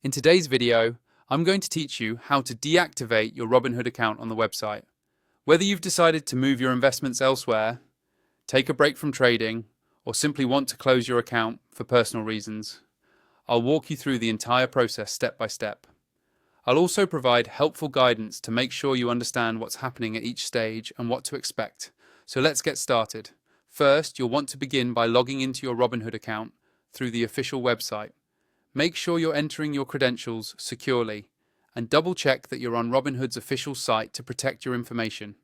In today's video, I'm going to teach you how to deactivate your Robinhood account on the website. Whether you've decided to move your investments elsewhere, take a break from trading, or simply want to close your account for personal reasons, I'll walk you through the entire process step by step. I'll also provide helpful guidance to make sure you understand what's happening at each stage and what to expect. So let's get started. First, you'll want to begin by logging into your Robinhood account through the official website. Make sure you're entering your credentials securely and double check that you're on Robinhood's official site to protect your information.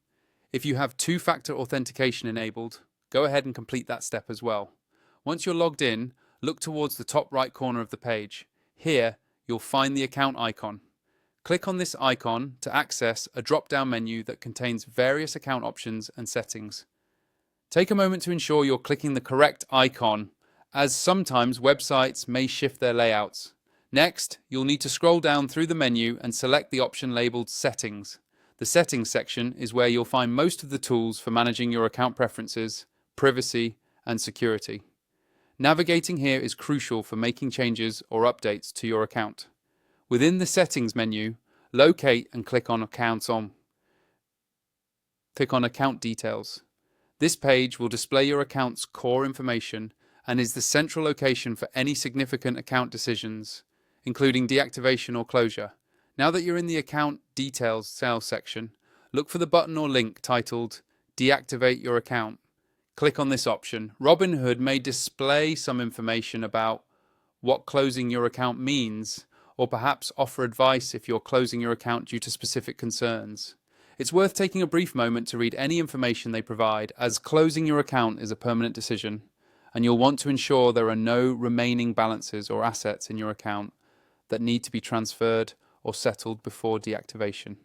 If you have two-factor authentication enabled, go ahead and complete that step as well. Once you're logged in, look towards the top right corner of the page. Here, you'll find the account icon. Click on this icon to access a drop-down menu that contains various account options and settings. Take a moment to ensure you're clicking the correct icon, as sometimes websites may shift their layouts. Next, you'll need to scroll down through the menu and select the option labeled Settings. The Settings section is where you'll find most of the tools for managing your account preferences, privacy, and security. Navigating here is crucial for making changes or updates to your account. Within the Settings menu, locate and click on Account Details. This page will display your account's core information and is the central location for any significant account decisions, including deactivation or closure. Now that you're in the Account Details sales section, look for the button or link titled Deactivate Your Account. Click on this option. Robinhood may display some information about what closing your account means, or perhaps offer advice if you're closing your account due to specific concerns. It's worth taking a brief moment to read any information they provide, as closing your account is a permanent decision, and you'll want to ensure there are no remaining balances or assets in your account that need to be transferred or settled before deactivation.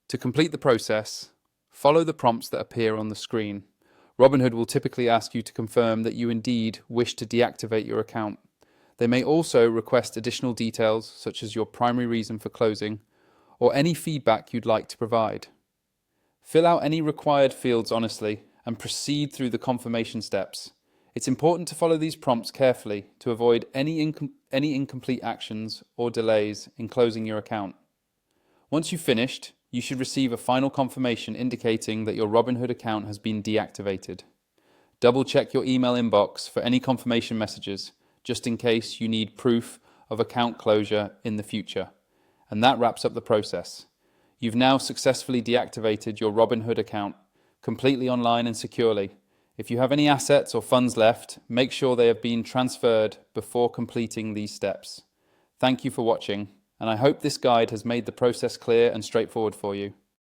To complete the process, follow the prompts that appear on the screen. Robinhood will typically ask you to confirm that you indeed wish to deactivate your account. They may also request additional details, such as your primary reason for closing, or any feedback you'd like to provide. Fill out any required fields honestly and proceed through the confirmation steps. It's important to follow these prompts carefully to avoid any incomplete actions or delays in closing your account. Once you've finished, you should receive a final confirmation indicating that your Robinhood account has been deactivated. Double check your email inbox for any confirmation messages, just in case you need proof of account closure in the future. And that wraps up the process. You've now successfully deactivated your Robinhood account, completely online and securely. If you have any assets or funds left, make sure they have been transferred before completing these steps. Thank you for watching, and I hope this guide has made the process clear and straightforward for you.